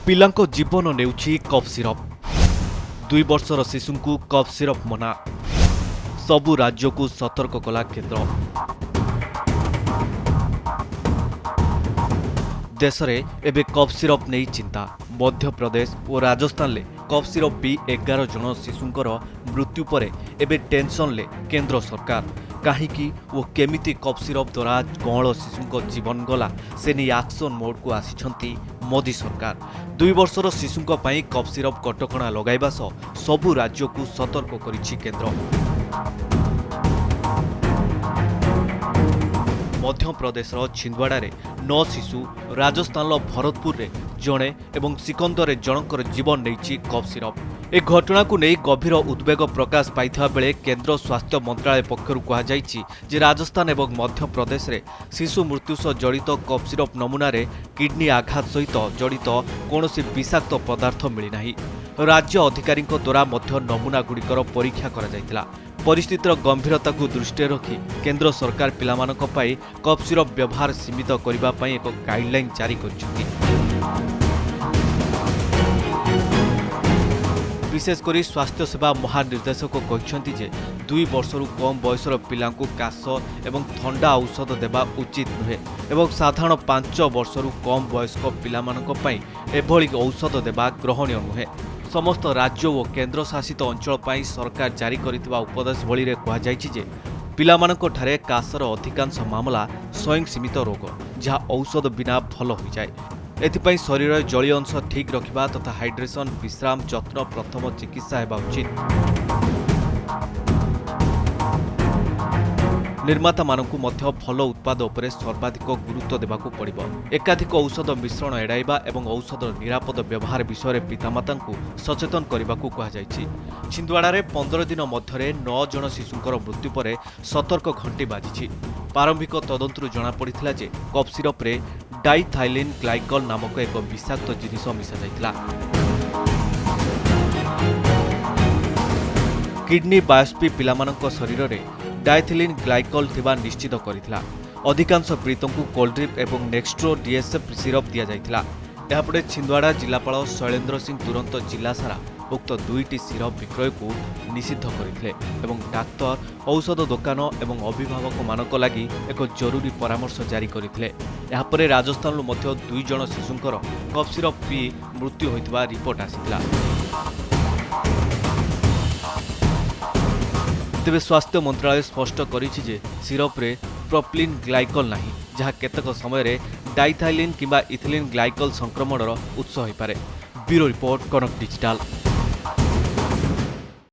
ପିଲାଙ୍କ ଜୀବନ ନେଉଛି cough syrup. 2 ବର୍ଷର ଶିଶୁଙ୍କୁ କଫ୍ ସିରପ ମନା। ସବୁ ରାଜ୍ୟକୁ ସତର୍କ କଲା କେନ୍ଦ୍ର। ଦେଶରେ ଏବେ କଫ୍ ସିରପ ନେଇ ଚିନ୍ତା। ମଧ୍ୟପ୍ରଦେଶ ଓ ରାଜସ୍ଥାନରେ କଫ୍ ସିରପ ପିଇ 11 ଜଣ ଶିଶୁଙ୍କର ମୃତ୍ୟୁ ପରେ ଏବେ ଟେନସନ୍ରେ କେନ୍ଦ୍ର ସରକାର। କାହିଁକି ଓ କେମିତି କଫ୍ ସିରପ ଦ୍ୱାରା କଅଁଳ ଶିଶୁଙ୍କ ଜୀବନ ଗଲା ସେ ନେଇ ଆକ୍ସନ ମୋଡକୁ ଆସିଛନ୍ତି ମୋଦି ସରକାର। 2 ବର୍ଷର ଶିଶୁଙ୍କ ପାଇଁ କଫ୍ ସିରପ କଟକଣା ଲଗାଇବା ସହ ସବୁ ରାଜ୍ୟକୁ ସତର୍କ କରିଛି କେନ୍ଦ୍ର। ମଧ୍ୟପ୍ରଦେଶର ଛିନ୍ଦୱାଡ଼ାରେ 9 ଶିଶୁ, ରାଜସ୍ଥାନର ଭରତପୁରରେ ଜଣେ ଏବଂ ସିକନ୍ଦରରେ ଜଣଙ୍କର ଜୀବନ ନେଇଛି କଫ୍ ସିରପ। ଏ ଘଟଣାକୁ ନେଇ ଗଭୀର ଉଦ୍ବେଗ ପ୍ରକାଶ ପାଇଥିବା ବେଳେ କେନ୍ଦ୍ର ସ୍ୱାସ୍ଥ୍ୟ ମନ୍ତ୍ରାଳୟ ପକ୍ଷରୁ କୁହାଯାଇଛି ଯେ ରାଜସ୍ଥାନ ଏବଂ ମଧ୍ୟପ୍ରଦେଶରେ ଶିଶୁ ମୃତ୍ୟୁ ସହ ଜଡ଼ିତ କଫ୍ ସିରପ ନମୁନାରେ କିଡ୍ନି ଆଘାତ ସହିତ ଜଡ଼ିତ କୌଣସି ବିଷାକ୍ତ ପଦାର୍ଥ ମିଳିନାହିଁ। ରାଜ୍ୟ ଅଧିକାରୀଙ୍କ ଦ୍ୱାରା ମଧ୍ୟ ନମୁନାଗୁଡ଼ିକର ପରୀକ୍ଷା କରାଯାଇଥିଲା। ପରିସ୍ଥିତିର ଗମ୍ଭୀରତାକୁ ଦୃଷ୍ଟିରେ ରଖି କେନ୍ଦ୍ର ସରକାର ପିଲାମାନଙ୍କ ପାଇଁ କଫ୍ ସିରପ ବ୍ୟବହାର ସୀମିତ କରିବା ପାଇଁ ଏକ ଗାଇଡଲାଇନ୍ ଜାରି କରିଛନ୍ତି। ବିଶେଷକରି ସ୍ୱାସ୍ଥ୍ୟ ସେବା ମହାନିର୍ଦ୍ଦେଶକ କହିଛନ୍ତି ଯେ 2 ବର୍ଷରୁ କମ୍ ବୟସର ପିଲାଙ୍କୁ କାଶ ଏବଂ ଥଣ୍ଡା ଔଷଧ ଦେବା ଉଚିତ ନୁହେଁ ଏବଂ ସାଧାରଣ 5 ବର୍ଷରୁ କମ୍ ବୟସ୍କ ପିଲାମାନଙ୍କ ପାଇଁ ଏଭଳି ଔଷଧ ଦେବା ଗ୍ରହଣୀୟ ନୁହେଁ। ସମସ୍ତ ରାଜ୍ୟ ଓ କେନ୍ଦ୍ରଶାସିତ ଅଞ୍ଚଳ ପାଇଁ ସରକାର ଜାରି କରିଥିବା ଉପଦେଶବଳୀରେ କୁହାଯାଇଛି ଯେ ପିଲାମାନଙ୍କଠାରେ କାଶର ଅଧିକାଂଶ ମାମଲା ସ୍ୱୟଂ ସୀମିତ ରୋଗ, ଯାହା ଔଷଧ ବିନା ଭଲ ହୋଇଯାଏ। ଏଥିପାଇଁ ଶରୀରରେ ଜଳୀୟ ଅଂଶ ଠିକ୍ ରଖିବା ତଥା ହାଇଡ୍ରେସନ୍, ବିଶ୍ରାମ, ଯତ୍ନ ପ୍ରଥମ ଚିକିତ୍ସା ହେବା ଉଚିତ। ନିର୍ମାତାମାନଙ୍କୁ ମଧ୍ୟ ଭଲ ଉତ୍ପାଦ ଉପରେ ସର୍ବାଧିକ ଗୁରୁତ୍ୱ ଦେବାକୁ ପଡ଼ିବ। ଏକାଧିକ ଔଷଧ ମିଶ୍ରଣ ଏଡ଼ାଇବା ଏବଂ ଔଷଧର ନିରାପଦ ବ୍ୟବହାର ବିଷୟରେ ପିତାମାତାଙ୍କୁ ସଚେତନ କରିବାକୁ କୁହାଯାଇଛି। ଛିନ୍ଦୱାଡ଼ାରେ 15 ଦିନ ମଧ୍ୟରେ 9 ଜଣ ଶିଶୁଙ୍କର ମୃତ୍ୟୁ ପରେ ସତର୍କ ଘଣ୍ଟି ବାଜିଛି। ପ୍ରାରମ୍ଭିକ ତଦନ୍ତରୁ ଜଣାପଡ଼ିଥିଲା ଯେ କଫ୍ ସିରପରେ ଡାଇଥାଇଲିନ୍ ଗ୍ଲାଇକଲ୍ ନାମକ ଏକ ବିଷାକ୍ତ ଜିନିଷ ମିଶାଯାଇଥିଲା। କିଡ୍ନି ବାୟୋପ୍ସି ପିଲାମାନଙ୍କ ଶରୀରରେ ଡାଇଥିଲିନ୍ ଗ୍ଲାଇକଲ୍ ଥିବା ନିଶ୍ଚିତ କରିଥିଲା। ଅଧିକାଂଶ ପୀଡ଼ିତଙ୍କୁ କୋଲ୍ଡ୍ରିପ୍ ଏବଂ ନେକ୍ସଟ୍ରୋ ଡିଏସ୍ଏଫ୍ ସିରପ ଦିଆଯାଇଥିଲା। ଏହାପରେ ଛିନ୍ଦୱାଡ଼ା ଜିଲ୍ଲାପାଳ ଶୈଳେନ୍ଦ୍ର ସିଂ ତୁରନ୍ତ ଜିଲ୍ଲା ସାରା ଉକ୍ତ 2ଟି ସିରପ ବିକ୍ରୟକୁ ନିଷିଦ୍ଧ କରିଥିଲେ ଏବଂ ଡାକ୍ତର, ଔଷଧ ଦୋକାନ ଏବଂ ଅଭିଭାବକମାନଙ୍କ ଲାଗି ଏକ ଜରୁରୀ ପରାମର୍ଶ ଜାରି କରିଥିଲେ। ଏହାପରେ ରାଜସ୍ଥାନରୁ ମଧ୍ୟ 2 ଜଣ ଶିଶୁଙ୍କର କଫ୍ ସିରପ ପିଇ ମୃତ୍ୟୁ ହୋଇଥିବା ରିପୋର୍ଟ ଆସିଥିଲା। ତେବେ ସ୍ୱାସ୍ଥ୍ୟ ମନ୍ତ୍ରାଳୟ ସ୍ପଷ୍ଟ କରିଛି ଯେ ସିରପରେ ପ୍ରୋପିଲିନ୍ ଗ୍ଲାଇକଲ୍ ନାହିଁ, ଯାହା କେତେକ ସମୟରେ ଡାଇଥାଇଲିନ୍ କିମ୍ବା ଇଥିଲିନ୍ ଗ୍ଲାଇକଲ୍ ସଂକ୍ରମଣର ଉତ୍ସ ହୋଇପାରେ। Bureau report, Kanak digital.